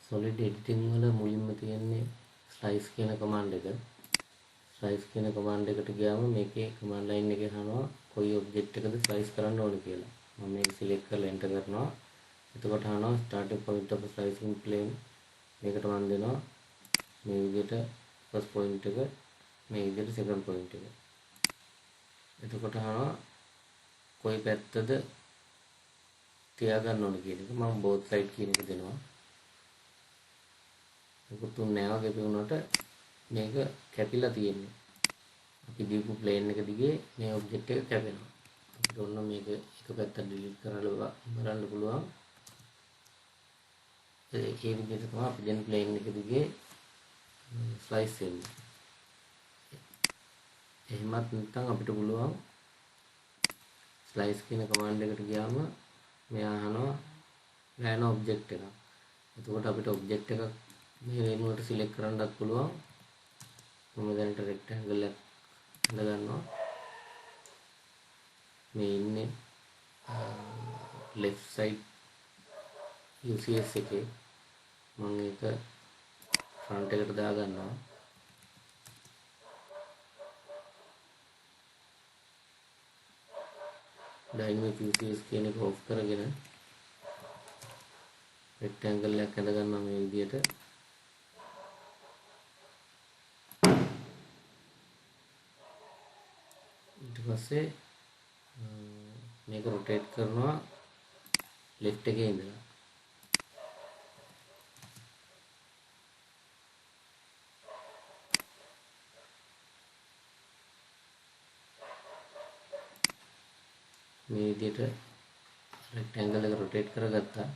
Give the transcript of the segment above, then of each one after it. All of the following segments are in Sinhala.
solid editing වල මුලින්ම තියෙන්නේ slice කියන command එක. slice කියන command එකට ගියාම මේකේ command line එකේ අහනවා කොයි object එකද slice කරන්න ඕනේ කියලා. මම මේක select කරලා enter කරනවා. එතකොට අහනවා starting point of slicing plane. මේකට මම දෙනවා මේ විදිහට first point එක, මේ විදිහට second point එක. එතකොට අහනවා කොයි පැත්තද තියාගන්න ඕනේ කියන එක. මම both side කියන එක දෙනවා. ඒක තුන් නෑ වගේ පෙවුනට මේක කැපිලා තියෙන්නේ. අපි දීපු ප්ලේන් එක දිගේ මේ ඔබ්ජෙක්ට් එක කැපෙනවා. අපිට ඕන මේක එක පැත්තට ඩිලීට් කරලා බලන්න පුළුවන්. ඒ විදිහට තමයි අපි දැන් ප්ලේන් එක දිගේ ස්ලයිස් වෙන්නේ. එහෙමත් නැත්නම් අපිට පුළුවන් ස්ලයිස් කියන කමාන්ඩ් එකට ගියාම මෙයා අහනවා plan object එකක්. එතකොට අපිට ඔබ්ජෙක්ට් එකක් මේ වෙනුවට සිලෙක්ට් කරන්නත් පුළුවන්. මම දැනට රෙක්ටැන්ගල් එකක් හඳ ගන්නවා. මේ ඉන්නේ left side UCS එකේ. මම ඒක front එකට දා ගන්නවා. dynamic UCS කියන එක off කරගෙන rectangle එකක් හඳ ගන්නවා මේ විදිහට. ඊට පස්සේ මේක rotate කරනවා left එකේ ඉඳලා. මේ විදිහට rectangle එක rotate කරගත්තා.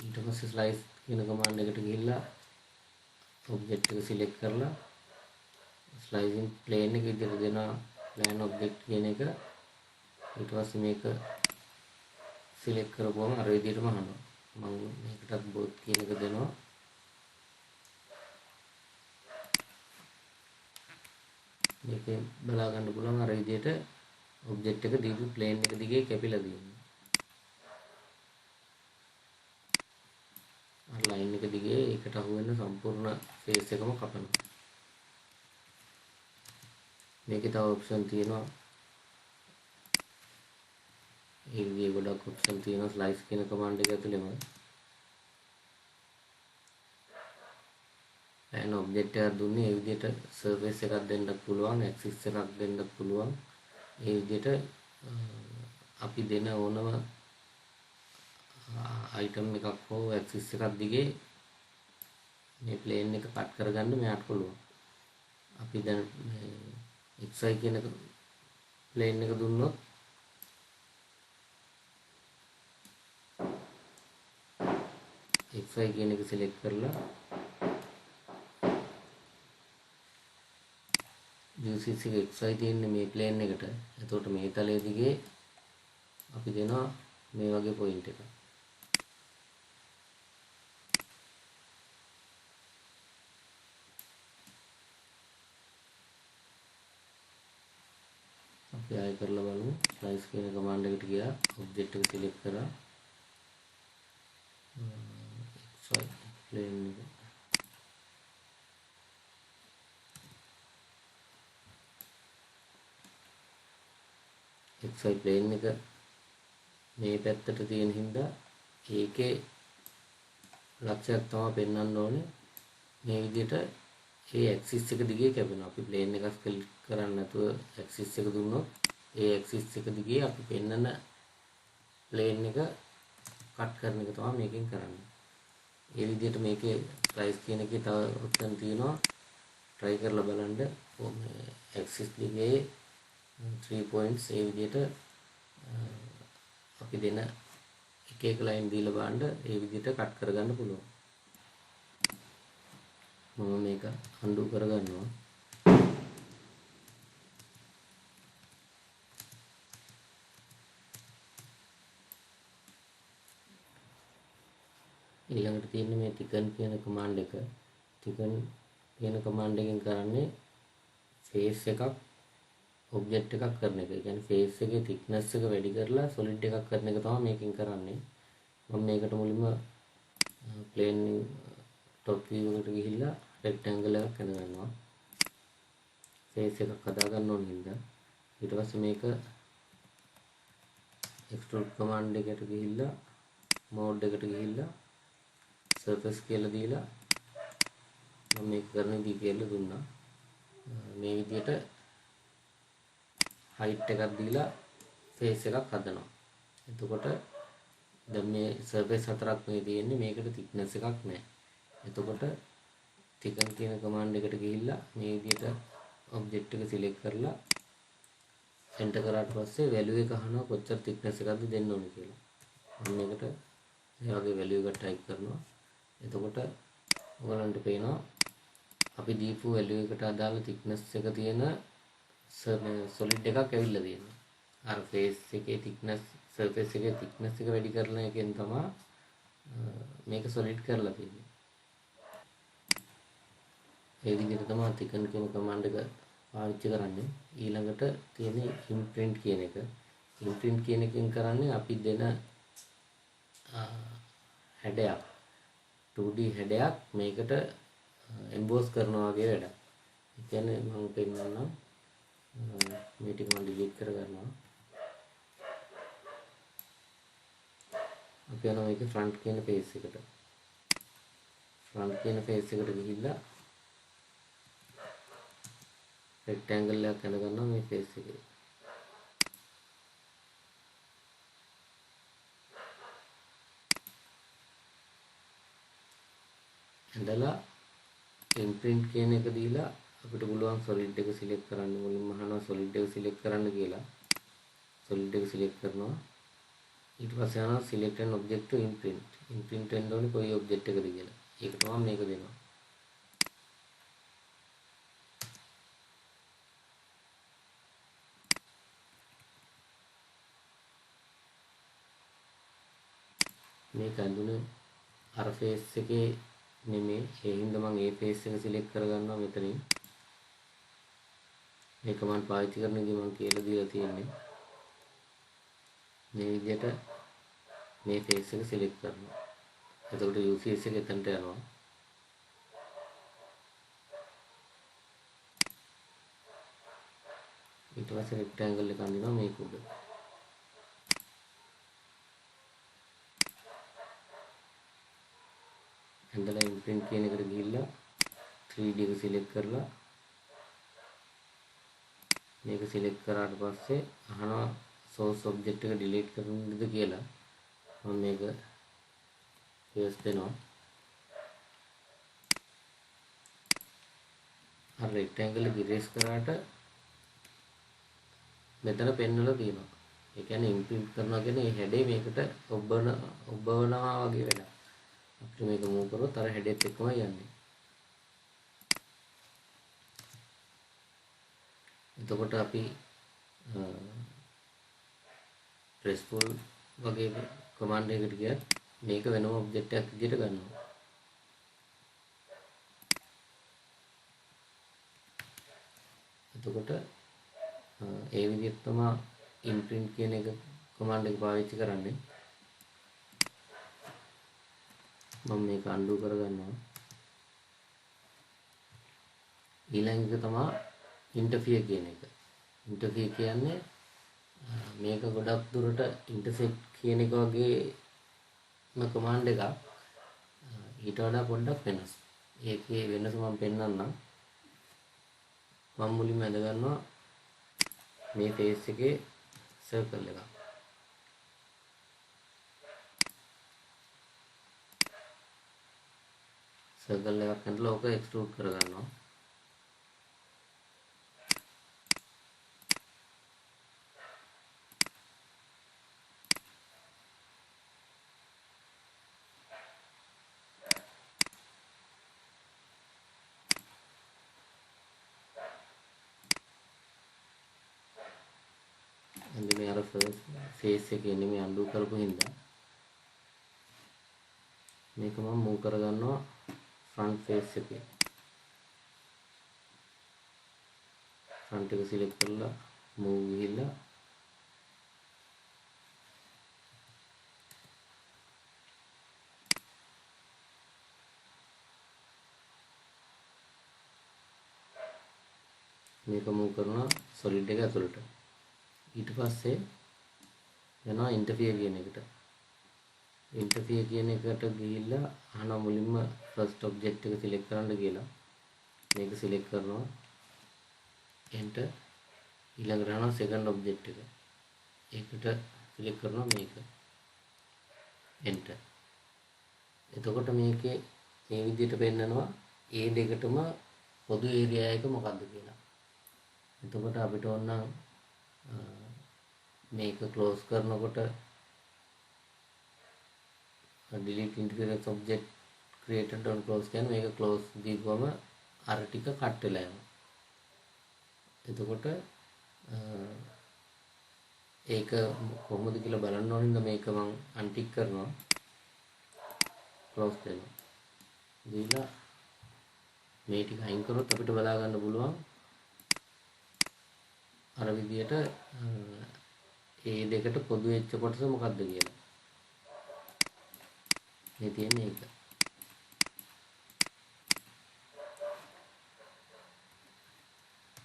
ඊට පස්සේ slice කියන command එකට ගිහිල්ලා object එක select කරලා slicing plane එක විදිහට දෙනවා plan object කියන එක. ඊට පස්සේ මේක select කරපුවම අර විදිහටම අහනවා. මම මේකටත් both කියන එක දෙනවා. මේකෙන් බලා ගන්න පුළුවන් අර විදිහට ඔබ්ජෙක්ට් එක දීපු ප්ලේන් එක දිගේ කැපිලා තියෙනවා. අර ලයින් එක දිගේ ඒකට අහු වෙන සම්පූර්ණ ෆේස් එකම කපනවා. මේකේ තව ඔප්ෂන් තියෙනවා. ඒ විදිහේ ගොඩක් ඔප්ෂන් තියෙනවා ස්ලයිස් කියන කමාන්ඩ් එක ඇතුළේම. plan object එකක් දුන්නේ ඒ විදිහට surface එකක් දෙන්නත් පුළුවන්, axis එකක් දෙන්නත් පුළුවන්. ඒ විදිහට අපි දෙන ඕනම item එකක් හෝ axis එකක් දිගේ මේ plane එක කට් කරගන්න මෙයාට පුළුවන්. අපි දැන් xy කියන plane එක දුන්නොත් xy කියන එක select කරලා UCS එක xy තියෙන්නේ මේ plane එකට. එතකොට මේ තලයේ දිගේ අපි දෙනවා මේ වගේ point එකක්. අපි ආයෙ කරලා බලමු. slice කියන command එකට ගියා. object එක select කරා. xy plane එක xy plane එක මේ පැත්තට තියෙන හින්දා ඒකේ ලක්ෂයක් තමයි පෙන්වන්න ඕනේ. මේ විදිහට ඒ ඇක්සිස් එක දිගේ කැපෙනවා. අපි ප්ලේන් එකක් ක්ලික් කරන්නේ නැතුව ඇක්සිස් එක දුන්නොත් ඒ ඇක්සිස් එක දිගේ අපි පෙන්වන ප්ලේන් එක කට් කරන එක තමයි මේකෙන් කරන්නේ. ඒ විදිහට මේකේ ස්ලයිස් කියන එකේ තව ඔප්ෂන් තියෙනවා. try කරලා බලන්න. ඇක්සිස් දිගේ 3 points ඒ විදිහට අපි දෙන එක එක line දීලා බලන්න ඒ විදිහට කට් කරගන්න පුළුවන්. මම මේක undo කරගන්නවා. ඊළඟට තියෙන්නේ මේ thicken කියන command එක. thicken කියන command එකෙන් කරන්නේ face එකක් object එකක් කරන එක. ඒ කියන්නේ face එකේ thickness එක වැඩි කරලා solid එකක් කරන එක තමයි මේකෙන් කරන්නේ. මම මේකට මුලින්ම plane top view එකට ගිහිල්ලා rectangle එකක් ඇඳ ගන්නවා. face එකක් හදා ගන්න ඕන හින්දා ඊට පස්සේ මේක extrude command එකට ගිහිල්ලා mode එකට ගිහිල්ලා surface කියලා දීලා මම මේක කරන විදිහ කියලා දුන්නා. මේ විදිහට height එකක් දීලා face එකක් හදනවා. එතකොට දැන් මේ surface හතරක් මේ තියෙන්නේ මේකට thickness එකක් නැහැ. එතකොට thicken කියන command එකට ගිහිල්ලා මේ විදිහට object එක select කරලා enter කරාට පස්සේ value එක අහනවා කොච්චර thickness එකක්ද දෙන්න ඕනේ කියලා. මම මේකට මේ වගේ value එකක් type කරනවා. එතකොට ඔයගලන්ට පේනවා අපි දීපු value එකට අදාළ thickness එක තියෙන solid එකක් ඇවිල්ලා තියෙනවා. අර face එකේ thickness surface එකේ thickness එක වැඩි කරන එකෙන් තමයි මේක solid කරලා තියෙන්නේ. ඒ විදිහට තමයි thicken කියන command එක පාවිච්චි කරන්නේ. ඊළඟට තියෙන්නේ imprint කියන එක. imprint කියන එකෙන් කරන්නේ අපි දෙන හැඩයක් 2D හැඩයක් මේකට emboss කරනවා වගේ වැඩක්. ඒ කියන්නේ මම පෙන්නන්නම් මේ ටික මම delete කර ගන්නවා. අපි යනවා මේකේ front කියන face එකට. front කියන face එකට ගිහිල්ලා rectangle එකක් ඇඳ ගන්නවා මේ face එකේ. ඇඳලා imprint කියන එක දීලා අපිට පුළුවන් solid එක select කරන්න. මුලින්ම අහනවා solid එක select කරන්න කියලා. solid එක select කරනවා. ඊට පස්සේ යනවා select an object to imprint. imprint වෙන්න ඕනේ කොයි object එකද කියලා. ඒක තමයි මේක දෙනවා. මේක ඇඳුනේ අර face එකේ නෙමෙයි. ඒ හින්දා මම ඒ face එක select කරගන්නවා මෙතනින්. මේක මම පාවිච්චි කරන ඉතින් මම කියලා දීලා තියෙන්නේ. මේ විදිහට මේ face එක select කරනවා. එතකොට UCS එක එතනට යනවා. ඊට පස්සේ rectangle එක අඳිනවා මේක උඩ. ඇඳලා imprint කියන එකට ගිහිල්ලා 3D එක select කරලා මේක select කරාට පස්සේ අහනවා source object එක delete කරන්නද කියලා. මම මේක yes දෙනවා. අර rectangle එක erase කරාට මෙතන පෙන්වලා තියෙනවා. ඒ කියන්නේ imprint කරනවා කියන්නේ මේ හැඩේ මේකට ඔබවනවා වගේ වැඩක්. අපිට මේක move කරොත් අර හැඩෙත් එක්කම යන්නේ. එතකොට අපි pressful වගේ command එකකට ගියත් මේක වෙනම object එකක් විදිහට ගන්නවා. එතකොට ඒ විදිහට තමයි imprint කියන එක command එක පාවිච්චි කරන්නේ. මම මේක undo කරගන්නවා. ඊළඟ එක තමයි interfere කියන එක. interfere කියන්නේ මේක ගොඩක් දුරට intersect කියන එක වගේම command එකක්. ඊට වඩා පොඩ්ඩක් වෙනස්. ඒකේ වෙනස මම පෙන්නන්නම්. මම මුලින්ම ඇඳ ගන්නවා මේ face එකේ circle එකක්. circle එකක් ඇඳලා ඕක extrude කරගන්නවා. මේ අර face එකේ නෙමෙයි undo කරපු හින්දා මේක මම move කරගන්නවා front face එකේ. front එක select කරලා move ගිහිල්ලා මේක move කරනවා solid එක ඇතුළට. ඊට පස්සේ යනවා interfere කියන එකට. interfere කියන එකට ගිහිල්ලා අහනවා මුලින්ම first object එක select කරන්න කියලා. මේක select කරනවා. enter ඊළඟට අහනවා second object එක. ඒකට select කරනවා මේක. enter. එතකොට මේකේ මේ විදිහට පෙන්නනවා ඒ දෙකටම පොදු ඒරියා එක මොකක්ද කියලා. එතකොට අපිට ඕන මේක ක්ලෝස් කරනකොට delete interference object created on close කියන්නේ මේක close දීපුවම අර ටික කට් වෙලා යනවා. එතකොට ඒක කොහොමද කියලා බලන්න ඕනින්ද මේක මම අන්ටික් කරනවා. close කරනවා. දීලා මේ ටික අයින් කරොත් අපිට බලා ගන්න පුළුවන් අර විදියට ඒ දෙකට පොදු වෙච්ච කොටස මොකක්ද කියලා. මේ තියෙන්නේ ඒක.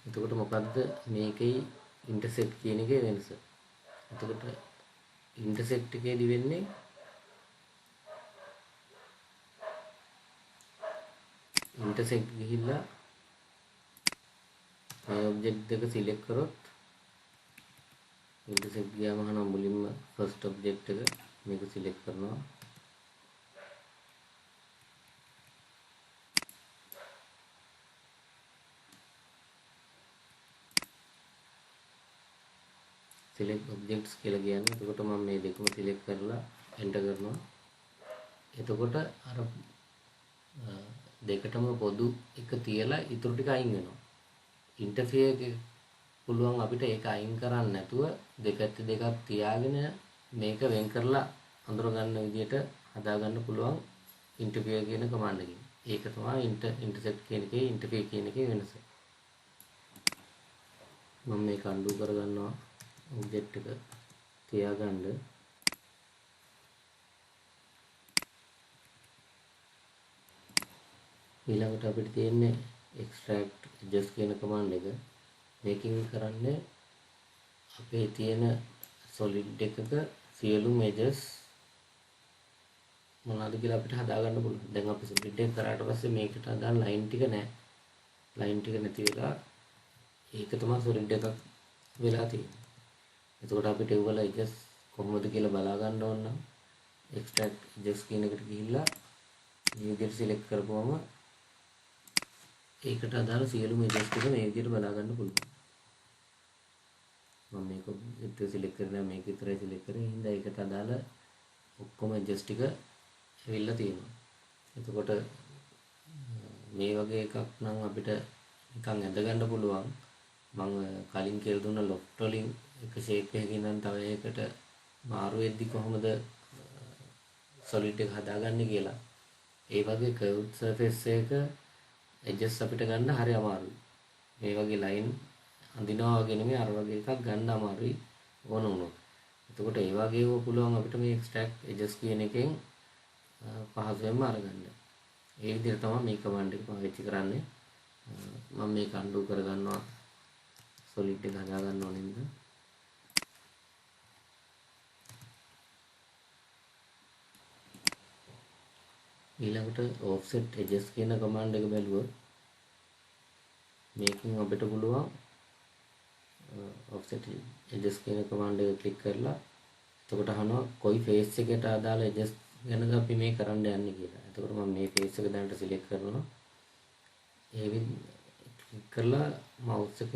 එතකොට මොකද්ද මේකේ ඉන්ටර්සෙක්ට් කියන එකේ වෙනස? එතකොට ඉන්ටර්සෙක්ට් එකේදී වෙන්නේ ඉන්ටර්සෙක්ට් ගිහිල්ලා මේ ඔබ්ජෙක්ට් දෙක සිලෙක්ට් කරොත් ඉන්ටර්සෙක්ට් ගියාම අහනවා මුලින්ම ෆස්ට් ඔබ්ජෙක්ට් එක මේක සිලෙක්ට් කරනවා. select objects කියලා කියන්නේ. එතකොට මම මේ දෙකම select කරලා enter කරනවා. එතකොට අර දෙකටම පොදු එක තියලා ඊටු ටික අයින් වෙනවා. interfere එක පුළුවන් අපිට ඒක අයින් කරන්න නැතුව දෙකට දෙකක් තියාගෙන මේක වෙන් කරලා අඳුර ගන්න විදිහට හදා ගන්න පුළුවන් interfere කියන command එකෙන්. ඒක තමයි intersect කියන එකේ interfere කියන එකේ වෙනස. මම මේක undo කරගන්නවා. object එක තියාගන්න. ඊළඟට අපිට තියෙන්නේ extract edges කියන command එක. මේකෙන් කරන්නේ අපේ තියෙන solid එකක සියලුම edges මොනවද කියලා අපිට හදා ගන්න පුළුවන්. දැන් අපි solid එක කරාට පස්සේ මේකට අදාළ line ටික නැහැ. line ටික නැති වෙලා ඒක තමයි solid එකක් වෙලා තියෙන්නේ. එතකොට අපිට ඒවල edges කොහොමද කියලා බලා ගන්න ඕන නම් extract edges කියන එකට ගිහිල්ලා මේ විදිහට select කරපුවම ඒකට අදාළ සියලුම edges ටික මේ විදිහට බලා ගන්න පුළුවන්. මම මේක object select කරලා මේක විතරයි select කරේ. හින්දා ඒකට අදාළ ඔක්කොම edges ටික ඇවිල්ලා තියෙනවා. එතකොට මේ වගේ එකක් නම් අපිට නිකන් ඇඳ ගන්න පුළුවන්. මම කලින් කියලා දුන්න loft වලින් එක shape එකකින් නම් තව එකකට මාරු වෙද්දි කොහොමද solid එක හදාගන්නේ කියලා. ඒ වගේ curved surface එක edges අපිට ගන්න හරි අමාරුයි. මේ වගේ line අඳිනවා වගේ නෙමෙයි අර වගේ එකක් ගන්න අමාරුයි ඕන වුණොත්. එතකොට ඒ වගේව පුළුවන් අපිට මේ extract edges කියන එකෙන් පහසුවෙන්ම අරගන්න. ඒ විදිහට තමයි මේ command එක පාවිච්චි කරන්නේ. මම මේක undo කරගන්නවා. solid එක හදා ගන්න ඕනින්ද. ඊළඟට offset edges කියන command එක බැලුවොත් මේකෙන් අපිට පුළුවන් offset edges කියන command එක ක්ලික් කරලා එතකොට අහනවා කොයි face එකට අදාළ edges ගැනද අපි මේ කරන්න යන්නේ කියලා. එතකොට මම මේ face එක දැනට select කරනවා. ඒ ක්ලික් කරලා mouse එක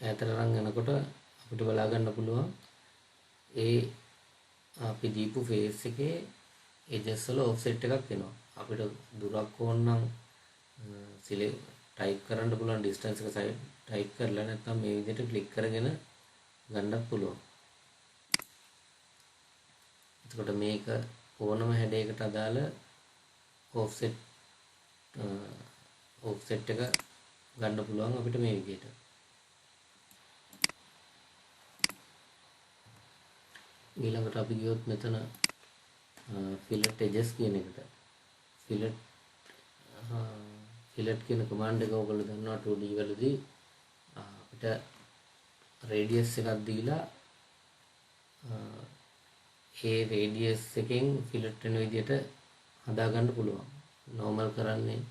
ඈතට අරන් යනකොට අපිට බලා ගන්න පුළුවන් ඒ අපි දීපු face එකේ edges වල offset එකක් එනවා. අපිට දුරක් ඕන නම් select type කරන්න පුළුවන් distance එක type කරලා නැත්නම් මේ විදිහට click කරගෙන ගන්නත් පුළුවන්. එතකොට මේක ඕනම හැඩයකට අදාළ offset එක ගන්න පුළුවන් අපිට මේ විදිහට. ඊළඟට අපි ගියොත් මෙතන fillet edges කියන එකට fillet කියන command එක ඔයගොල්ලෝ දන්නවා 2D වලදී ඊට රේඩියස් එකක් දීලා ඒ රේඩියස් එකෙන් ෆිලට් වෙන විදිහට හදාගන්න පුළුවන්. නෝමල් කරන්නේ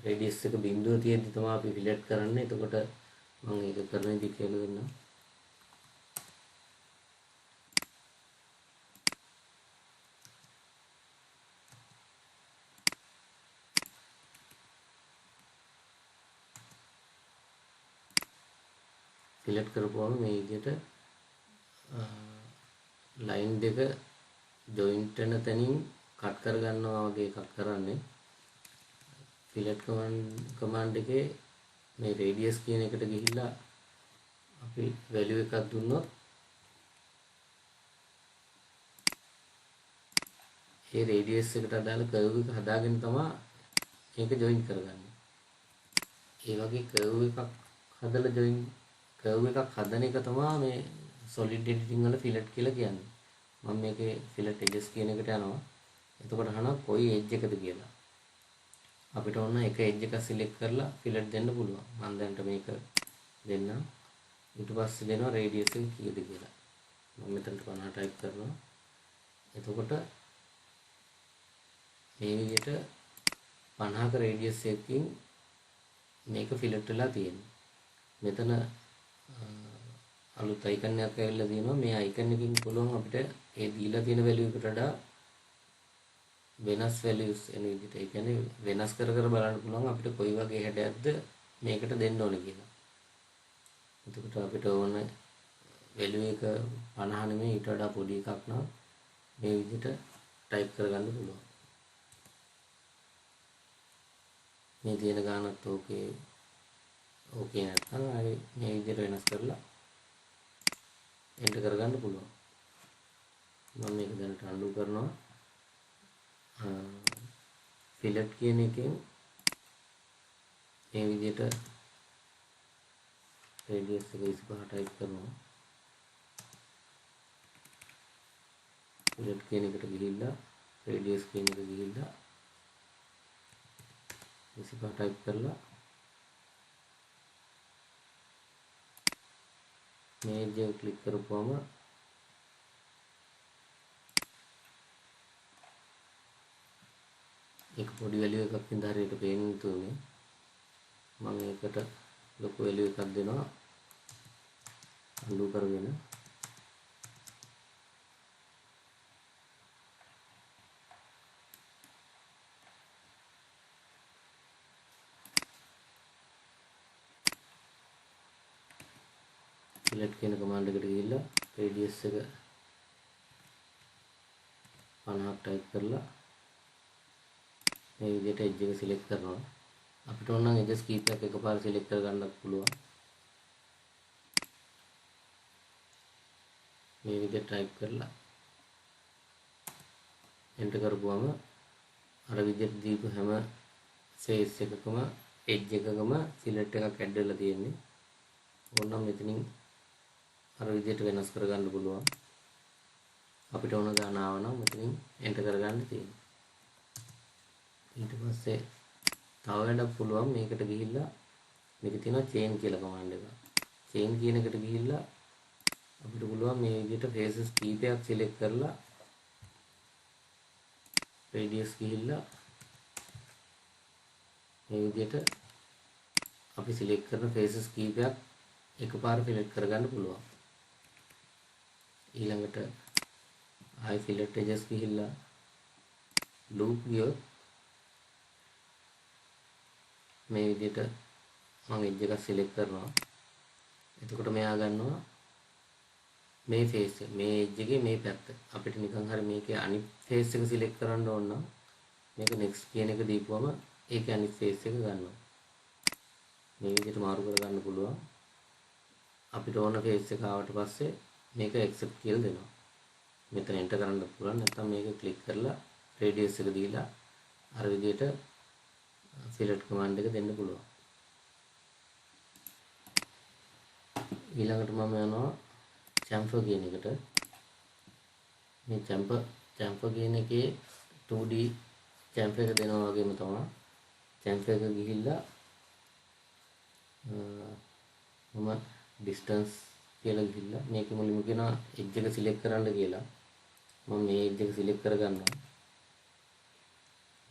රේඩියස් එක බිඳුව තියෙද්දි තමයි අපි ෆිලට් කරන්නේ. එතකොට මම ඒක කරන විදිහ කියලා දෙන්නම්. ෆිලට් කරපුවම මේ විදිහට ලයින් දෙක ජොයින්ට් වෙන තැනින් කට් කර ගන්නවා වගේ එකක් කරන්නේ. ෆිලට් කමාන්ඩ් එකේ මේ රේඩියස් කියන එකට ගිහිල්ලා අපි වැලියු එකක් දුන්නොත් ඒ රේඩියස් එකට අදාළ කර්ව් එක හදාගෙන තමයි මේක ජොයින් කරගන්නේ. ඒ වගේ කර්ව් එකක් හදලා ජොයින් කර්ව් එකක් හදන එක තමයි මේ solid editing වල fillet කියලා කියන්නේ. මම මේකේ fillet edges කියන එකට යනවා. එතකොට අහනවා කොයි edge එකද කියලා. අපිට ඕන එක edge එකක් select කරලා fillet දෙන්න පුළුවන්. මම දැන් මේක දෙන්නම්. ඊට පස්සේ දෙනවා radius එක කීයද කියලා. මම මෙතනට 50 type කරනවා. එතකොට මේ විදිහට 50ක radius එකකින් මේක fillet වෙලා තියෙනවා. මෙතන අලුත් icon එකක් ඇවිල්ලා තියෙනවා. මේ icon එකකින් පුළුවන් අපිට ඒ දීලා තියෙන value එකට වඩා වෙනස් values එන විදිහට. ඒ කියන්නේ වෙනස් කර කර බලන්න පුළුවන් අපිට කොයි වගේ හැඩයක්ද මේකට දෙන්න ඕනේ කියලා. එතකොට අපිට ඕන value එක 50 නෙමෙයි ඊට වඩා පොඩි එකක් නම් මේ විදිහට type කරගන්න පුළුවන්. මේ තියෙන ගානත් ඕකේ නැත්නම් ආයි මේ විදිහට වෙනස් කරලා එන්ටර් කරගන්න පුළුවන්. මම මේක දැනට අන්ඩු කරනවා. fillet කියන එකෙන් මේ විදිහට radius එක 25 type කරනවා. fillet කියන එකට ගිහිල්ලා radius කියන එක ගිහිල්ලා 25 type කරලා මේ edge එක ක්ලික් කරපුවම එක පොඩි value එකක් ඉඳන් හරියට පේන්න තුනේ. මම ඒකට ලොකු value එකක් දෙනවා. අන්ඩු කරගෙන fillet කියන command එකට ගිහිල්ලා radius එක 50ක් type කරලා මේ විදිහට edge එක select කරනවා. අපිට ඕන නම් edges කීපයක් එකපාර select කර ගන්නත් පුළුවන්. මේ විදිහට type කරලා enter කරපුවම අර විදිහට දීපු හැම face එකකම edge එකකම fillet එකක් add වෙලා තියෙන්නේ. ඕනනම් මෙතනින් අර විදිහට වෙනස් කරගන්න පුළුවන්. අපිට ඕන ගාන ආව නම් මෙතනින් enter කරගන්න තියෙනවා. ඊට පස්සේ තව වැඩක් පුළුවන් මේකට ගිහිල්ලා මේක තියෙනවා chain කියලා command එක. chain කියන එකට ගිහිල්ලා අපිට පුළුවන් මේ විදිහට faces කීපයක් select කරලා radius ගිහිල්ලා මේ විදිහට අපි select කරන faces කීපයක් එකපාර fillet කරගන්න පුළුවන්. ඊළඟට ආයි fillet edges ගිහිල්ලා loop ගියොත් මේ විදිහට මම edge එකක් select කරනවා. එතකොට මෙයා ගන්නවා මේ face එක, මේ edge එකේ මේ පැත්ත. අපිට නිකන් හරි මේකේ අනිත් face එක select කරන්න ඕන නම් මේක next කියන එක දීපුවම ඒකේ අනිත් face එක ගන්නවා. මේ විදිහට මාරු කරගන්න පුළුවන්. අපිට ඕන face එක ආවට පස්සේ මේක accept කියලා දෙනවා. මෙතන enter කරන්න පුළුවන්. නැත්නම් මේක click කරලා radius එක දීලා අර විදිහට fillet command එක දෙන්න පුළුවන්. ඊළඟට මම යනවා chamfer කියන එකට. මේ chamfer කියන එකේ 2D chamfer එක දෙනවා වගේම තමයි chamfer එක ගිහිල්ලා මම distance කියලා ගිහිල්ලා මේක මුලින්ම කියනවා edge එක select කරන්න කියලා. මම මේ edge එක select කරගන්නවා.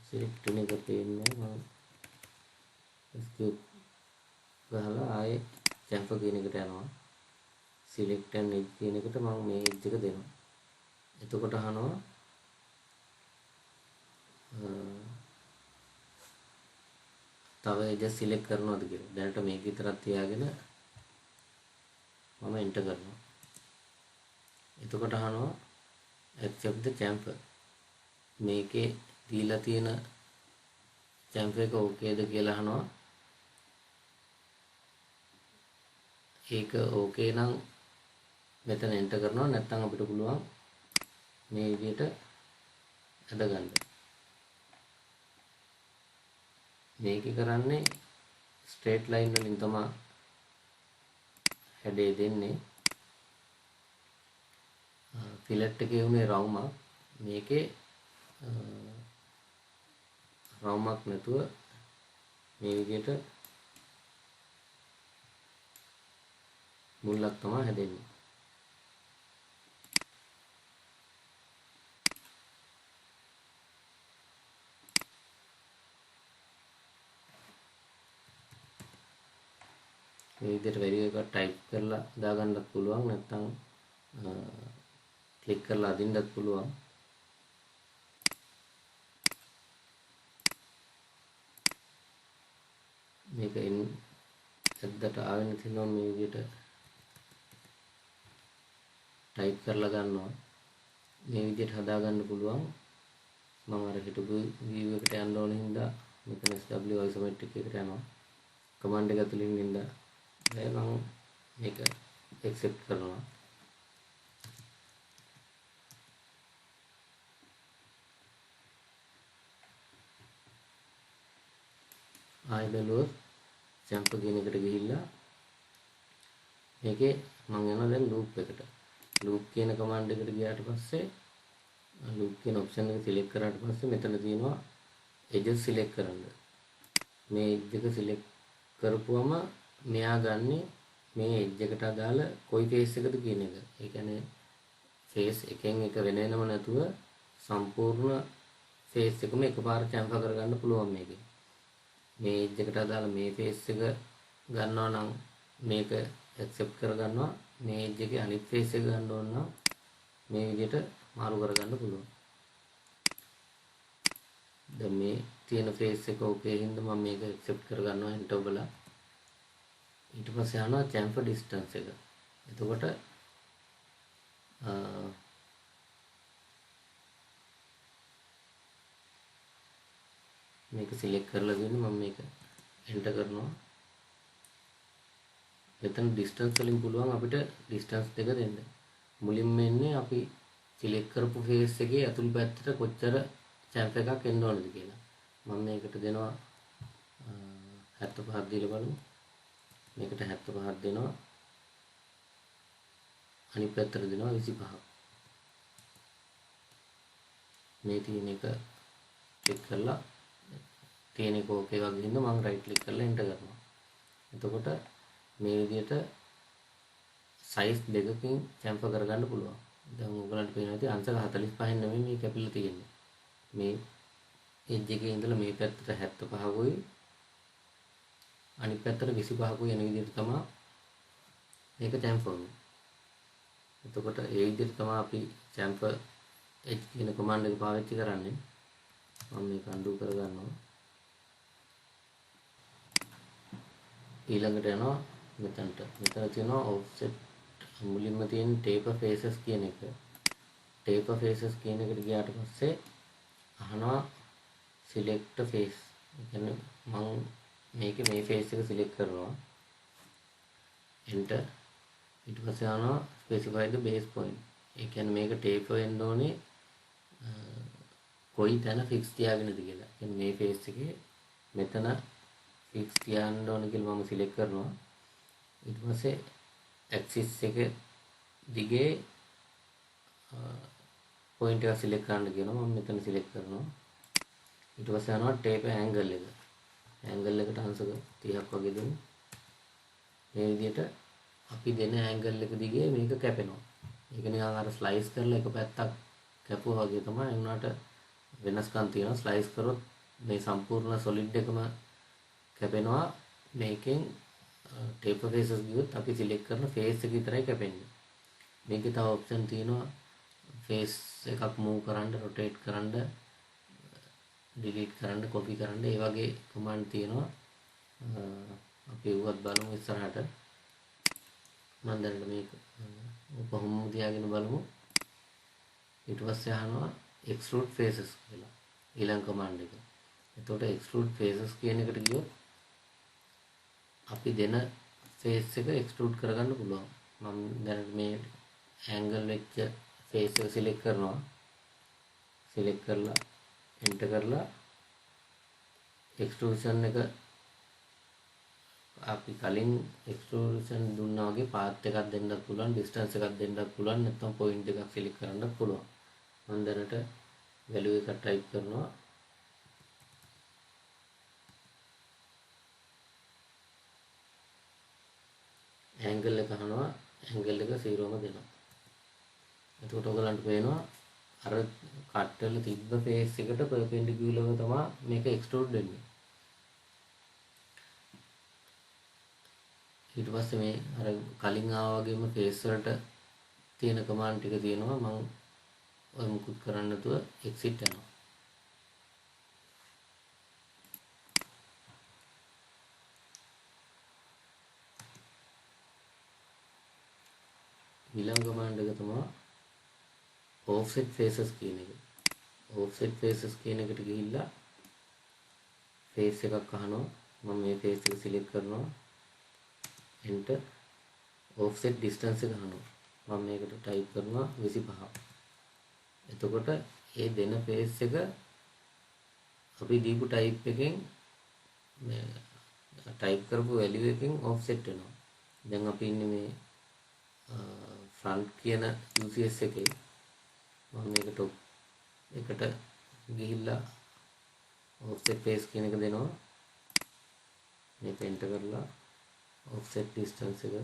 select වෙන එක පේන්නේ මම escape ගහලා ආයේ chamfer කියන එකට යනවා. select and edge කියන එකට මම මේ edge එක දෙනවා. එතකොට අහනවා තව edge select කරනවද කියලා. දැනට මේක විතරක් තියාගෙන මම enter කරනවා. එතකොට අහනවා accept the chamfer. මේකේ දීලා තියෙන chamfer එක ඕකේද කියලා අහනවා. ඒක ඕකේ නම් මෙතන enter කරනවා. නැත්නම් අපිට පුළුවන් මේ විදිහට අදගන්න. මේක කරන්නේ straight line වලින් තමයි හැඩය දෙන්නේ. fillet එකේ උනේ round mark. මේකේ round mark නැතුව මේ විදිහට මුල්ලක් තමයි හැදෙන්නේ. මේ විදිහට value එක type කරලා දාගන්නත් පුළුවන්. නැත්නම් ක්ලික් කරලා අදින්නත් පුළුවන්. මේක ඇද්දට ආවෙ නැතිනම් මේ විදිහට type කරලා ගන්නවා. මේ විදිහට හදාගන්න පුළුවන්. මම අර හිටපු view එකට යන්න ඕන හින්දා මෙතන SW isometric එකට යනවා. command එක ඇතුලින් ඉඳලා මම මේක accept කරනවා. ආයෙ බැලුවොත් chamfer කියන එකට ගිහිල්ලා මේකේ මම යනවා දැන් loop එකට. loop කියන command එකට ගියාට පස්සේ loop කියන option එක select කරාට පස්සේ මෙතන තියෙනවා edges select කරන්න. මේ edge එක select කරපුවම මෙයා ගන්නෙ මේ edge එකට අදාළ කොයි face එකද කියන එක. ඒ කියන්නේ face එකෙන් එක වෙන වෙනම නැතුව සම්පූර්ණ face එකම එකපාර chamfer කරගන්න පුළුවන් මේකේ. මේ edge එකට අදාළ මේ face එක ගන්නවා නම් මේක accept කරගන්නවා. මේ edge එකේ අනිත් face එක ගන්න ඕන නම් මේ විදිහට මාරු කරගන්න පුළුවන්. දැන් මේ තියෙන face එක ඕකේ හින්දා මම මේක accept කරගන්නවා enter බලලා. ඊට පස්සේ යනවා chamfer distance එක. එතකොට මේක select කරලා දෙන්න මම මේක enter කරනවා. මෙතන distance වලින් පුළුවන් අපිට distance දෙක දෙන්න. මුලින්ම එන්නේ අපි select කරපු face එකේ අතුල් පැත්තට කොච්චර chamfer එකක් එන්න ඕනද කියලා. මම මේකට දෙනවා 75ක් දීලා බලමු. මේකට 75ක් දෙනවා. අනිත් පැත්තට දෙනවා 25ක්. මේ තියෙන එක ක්ලික් කරලා තියෙන එක ඕකේ වගේ හින්දා මම right click කරලා enter කරනවා. එතකොට මේ විදිහට size දෙකකින් chamfer කරගන්න පුළුවන්. දැන් ඔයගලන්ට පේනවා ඉතින් අංශක 45න් නෙමෙයි මේ කැපිලා තියෙන්නේ. මේ edge එකේ ඉඳලා මේ පැත්තට 75කුයි අනිත් පැත්තට 25කුයි යන විදිහට තමයි මේක chamfer වෙන්නේ. එතකොට ඒ විදිහට තමයි අපි chamfer edge කියන command එක පාවිච්චි කරන්නේ. මම මේක undo කරගන්නවා. ඊළඟට යනවා මෙතනට. මෙතන තියෙනවා offset මුලින්ම තියෙන taper faces කියන එක. taper faces කියන එකට ගියාට පස්සේ අහනවා select face. ඒ කියන්නේ මම මේකේ මේ face එක select කරනවා. enter. ඊට පස්සේ අහනවා specify the base point. ඒ කියන්නේ මේක taper වෙන්න ඕනේ කොයි තැන fix තියාගෙනද කියලා. කියන්නේ මේ face එකේ මෙතන fix තියන්න ඕන කියලා මම select කරනවා. ඊට පස්සේ axis එක දිගේ point එක select කරන්න කියනවා. මම මෙතන select කරනවා. ඊට පස්සේ යනවා taper angle එක. angle එකට අංශක 30ක් වගේ දෙමු. මේ විදිහට අපි දෙන ඇන්ගල් එක දිගේ මේක කැපෙනවා. ඒක නිකන් අර ස්ලයිස් කරලා එක පැත්තක් කැපුවා වගේ තමයි. ඒ වුණාට වෙනස්කම් තියෙනවා. ස්ලයිස් කරොත් මේ සම්පූර්ණ සොලිඩ් එකම කැපෙනවා. මේකෙන් ටේපර් ෆේසස් ගියොත් අපි සිලෙක්ට් කරන ෆේස් එක විතරයි කැපෙන්නේ. මේකේ තව ඔප්ෂන් තියෙනවා ෆේස් එකක් මූව් කරන්න, රොටේට් කරන්න, ඩිලීට් කරන්න, කොපි කරන්න. ඒ වගේ කමාන්ඩ් තියෙනවා. අපි උවත් බලමු ඉස්සරහට. මම දැන් මේක කොහොමද තියාගෙන බලමු. ඊට පස්සේ අහනවා extrude faces කියලා ඊළඟ කමාන්ඩ් එක. එතකොට extrude faces කියන එකට ගියොත් අපි දෙන ෆේස් එක එක්ස්ට්‍රූඩ් කරගන්න පුළුවන්. මම දැන් මේ ඇන්ගල් වෙච්ච ෆේස් එක සිලෙක්ට් කරනවා. සිලෙක්ට් කරලා එන්ටර් කරලා එක්ස්ට්‍රූෂන් එක අපි කලින් එක්ස්ට්‍රූෂන් දුන්නා වගේ පාත් එකක් දෙන්නත් පුළුවන්, ඩිස්ටන්ස් එකක් දෙන්නත් පුළුවන්, නැත්නම් පොයින්ට් එකක් සිලෙක්ට් කරන්නත් පුළුවන්. මම දැනට වැලියු එක ටයිප් කරනවා. ඇන්ගල් එක අහනවා, ඇන්ගල් එක 0ම දෙනවා. එතකොට ඔයගලන්ට පේනවා අර කට් වල තිබ්බ ෆේස් එකට පර්පෙන්ඩිකියුලර්ව තමයි මේක එක්ස්ට්‍රූඩ් වෙන්නේ. ඊට පස්සේ මේ අර කලින් ආවා වගේම ෆේස් වලට තියෙන කමාන්ඩ් ටික තියෙනවා. මම ඔය මුකුත් කරන්න නැතුව එක්සිට් යනවා. ඊළඟ කමාන්ඩ් එක තමයි offset faces කියන එක. offset faces කියන එකට ගිහිල්ලා ෆේස් එකක් අහනවා. මම මේ ෆේස් එක සිලෙක්ට් කරනවා. enter offset distance එක අහනවා. මම මේකට ටයිප් කරනවා 25. එතකොට ඒ දෙන ෆේස් එක අපි දීපු ටයිප් එකෙන් මේ ටයිප් කරපු වැලියු එකෙන් offset වෙනවා. දැන් අපි ඉන්නේ මේ front කියන UCS එකේ. මම මේක top එකට ගිහිල්ලා offset face කියන එක දෙනවා. මේක enter කරලා offset distance එක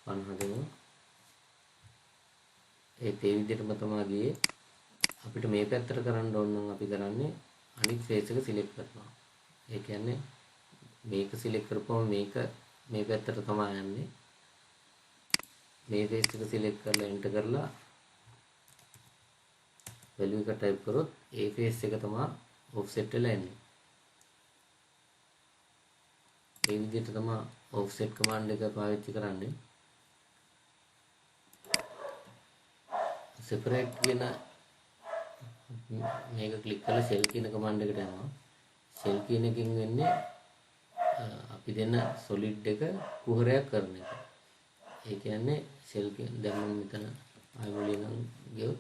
50 දෙනවා. ඒ විදිහටම තමයි ගියේ. අපිට මේ පැත්තට කරන්න ඕන නම් අපි කරන්නේ අනිත් face එක select කරනවා. ඒ කියන්නේ මේක select කරපුවම මේක මේ පැත්තට තමයි යන්නේ. මේ face එක select කරලා enter කරලා value එක type කරොත් ඒ face එක තමයි offset වෙලා එන්නේ. ඒ විදිහට තමයි offset command එක පාවිච්චි කරන්නේ. separate කියන මේක ක්ලික් කරලා shell කියන command එකට යනවා. shell කියන එකෙන් වෙන්නේ අපි දෙන solid එක කුහරයක් කරන එක. ඒ කියන්නේ shell කියන දැන් මම මෙතන ආයෙත් ගියොත්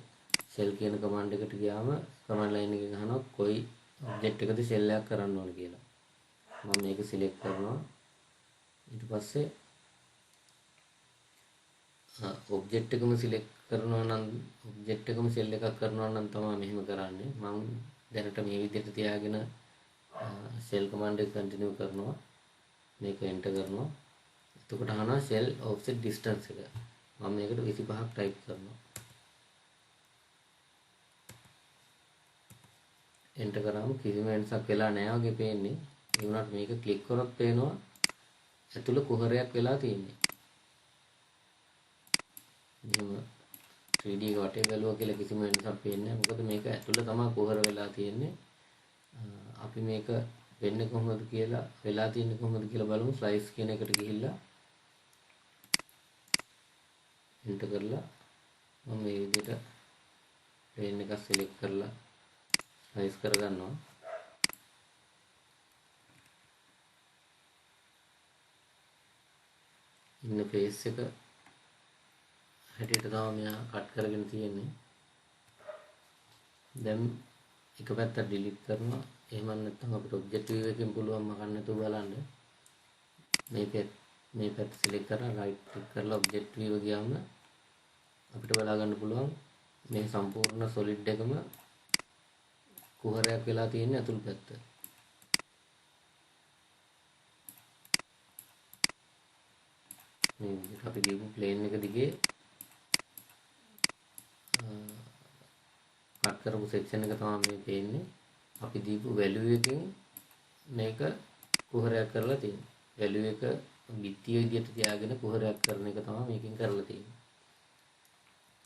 shell කියන command එකට ගියාම command line එකෙන් අහනවා කොයි object එකද shell එකක් කරන්න ඕන කියලා. මම මේක select කරනවා. ඊට පස්සේ object එකම select කරනවා නම් object එකම shell එකක් කරනවා නම් තමයි මෙහෙම කරන්නේ. මම දැනට මේ විදිහට තියාගෙන shell command එක continue කරනවා. මේක enter කරනවා. එතකොට අහනවා shell offset distance එක. මම මේකට 25ක් type කරනවා. enter කරාම කිසිම වෙනසක් වෙලා නැහැ වගේ පේන්නේ. ඒ වුණාට මේක ක්ලික් කරොත් පේනවා ඇතුළ කුහරයක් වෙලා තියෙන්නේ. මෙහෙම 3D එක වටේ බැලුවා කියලා කිසිම වෙනසක් පේන්නේ නැහැ. මොකද මේක ඇතුළ තමයි කුහර වෙලා තියෙන්නේ. අපි මේක වෙන්නේ කොහොමද කියලා වෙලා තියෙන්නේ කොහොමද කියලා බලමු. ස්ලයිස් කියන එකට ගිහිල්ලා enter කරලා මම මේ විදිහට ප්ලේන් එක select කරලා ස්ලයිස් කරගන්නවා. ඉන්න ෆේස් එක හැටියට තමයි මෙයා කට් කරගෙන තියෙන්නේ. දැන් එක පැත්තක් ඩිලීට් කරනවා. එහෙම නැත්නම් අපිට ඔබ්ජෙක්ටිව් එකකින් පුළුවන් මකන්න නැතුව බලන්න. මේ පැත්ත සිලෙක්ට් කරලා රයිට් ක්ලික් කරලා ඔබ්ජෙක්ටිව් ගියාම අපිට බලා ගන්න පුළුවන් මේ සම්පූර්ණ සොලිඩ් එකම කුහරයක් වෙලා තියෙන අතුල් පැත්ත. මේ විදිහට අපි දීපු ප්ලේන් එක දිගේ කට් කරපු සෙක්ෂන් එක තමයි මේ පේන්නේ. අපි දීපු වැලියු එකෙන් මේක කුහරයක් කරලා තියෙන්නේ. වැලියු එක බිත්තිය විදිහට තියාගෙන කුහරයක් කරන එක තමයි මේකෙන් කරලා තියෙන්නේ.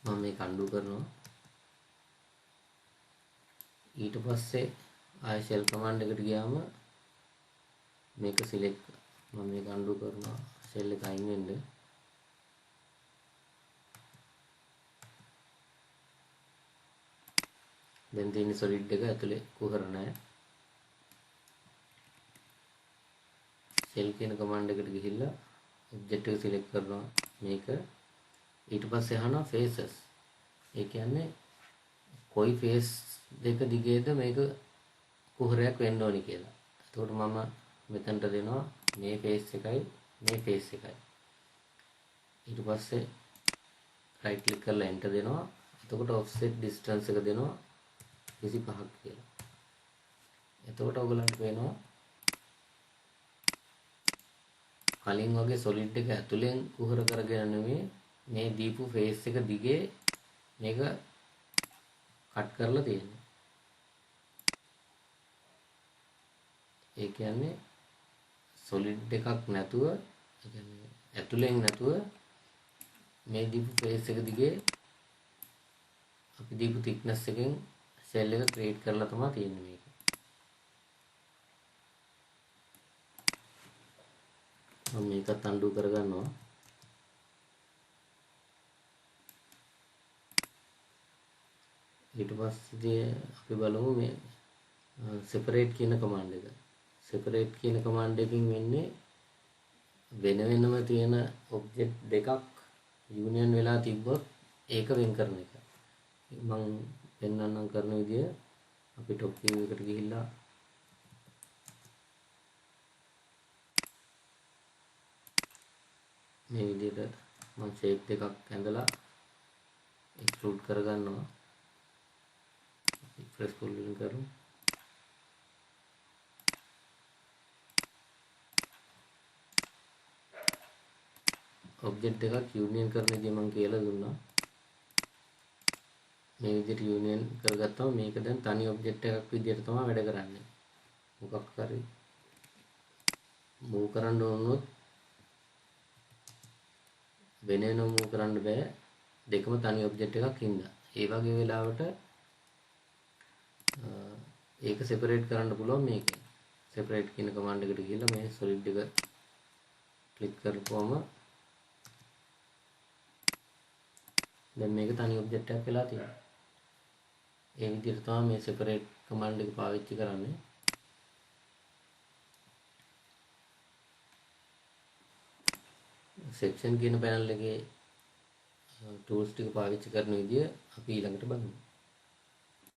මම මේක අන්ඩු කරනවා. ඊට පස්සේ ආය ෂෙල් කමාන්ඩ් එකට ගියාම මේක සිලෙක්ට් මම මේක අන්ඩු කරනවා. ෂෙල් එක අයින් වෙන්න. දැන් තියෙන සොලිඩ් එක ඇතුලේ කුහර නැහැ. ෂෙල් කියන කමාන්ඩ් එකට ගිහිල්ලා ඔබ්ජෙක්ට් එක සිලෙක්ට් කරනවා මේක. ඊට පස්සේ අහනවා ෆේසස්. ඒ කියන්නේ කොයි ෆේස් දෙක දිගේද මේක කුහරයක් වෙන්න ඕනි කියලා. එතකොට මම මෙතනට දෙනවා මේ ෆේස් එකයි මේ ෆේස් එකයි. ඊට පස්සේ රයිට් ක්ලික් කරලා එන්ටර් දෙනවා. එතකොට ඔෆ්සෙට් ඩිස්ටන්ස් එක දෙනවා 25ක් කියලා. එතකොට ඔයගලන්ට පේනවා කලින් වගේ සොලිඩ් එක ඇතුලෙන් කුහර කරගෙන නෙමෙයි මේ දීපු ෆේස් එක දිගේ මේක කට් කරලා තියෙනවා. ඒ කියන්නේ සොලිඩ් එකක් නැතුව, ඒ කියන්නේ ඇතුලෙන් නැතුව මේ දීපු ෆේස් එක දිගේ අපි දීපු thickness එකෙන් ෂෙල් එක ක්‍රියේට් කරලා තමයි තියෙන්නේ මේක. මම මේකත් අන්ඩු කරගන්නවා. ඊට පස්සේ අපි බලමු මේ separate කියන කමාන්ඩ් එක. separate කියන කමාන්ඩ් එකකින් වෙන්නේ වෙන වෙනම තියෙන ඔබ්ජෙක්ට් දෙකක් යූනියන් වෙලා තිබ්බොත් ඒක වෙන් කරන එක. මම පෙන්වන්නම් කරන විදිය අපි টොප් view එකට ගිහිල්ලා මේ විදිහට මම ෂේප් දෙකක් ඇඳලා එක්ස්ට්‍රූඩ් කරගන්නවා. ප්‍රෙස් ෆුල් වලින් කරමු. ඔබ්ජෙක්ට් දෙකක් යූනියන් කරන විදිය මම කියලා දුන්නා. මේ විදිහට යූනියන් කරගත්තම මේක දැන් තනි ඔබ්ජෙක්ට් එකක් විදිහට තමයි වැඩ කරන්නේ. මොකක් හරි මූව් කරන්න ඕනොත් වෙන වෙනම මූව් කරන්න බෑ. දෙකම තනි ඔබ්ජෙක්ට් එකක් හින්දා. ඒ වගේ වෙලාවට ඒක සෙපරේට් කරන්න පුළුවන් මේකෙන්. සෙපරේට් කියන කමාන්ඩ් එකට ගිහිල්ලා මේ සොලිඩ් එක ක්ලික් කරපුවම දැන් මේක තනි ඔබ්ජෙක්ට් එකක් වෙලා තියෙනවා. ඒ විදිහට තමයි මේ සෙපරේට් කමාන්ඩ් එක පාවිච්චි කරන්නේ. සෙක්ෂන් කියන පැනල් එකේ ටූල්ස් ටික පාවිච්චි කරන විදිය අපි ඊළඟට බලමු.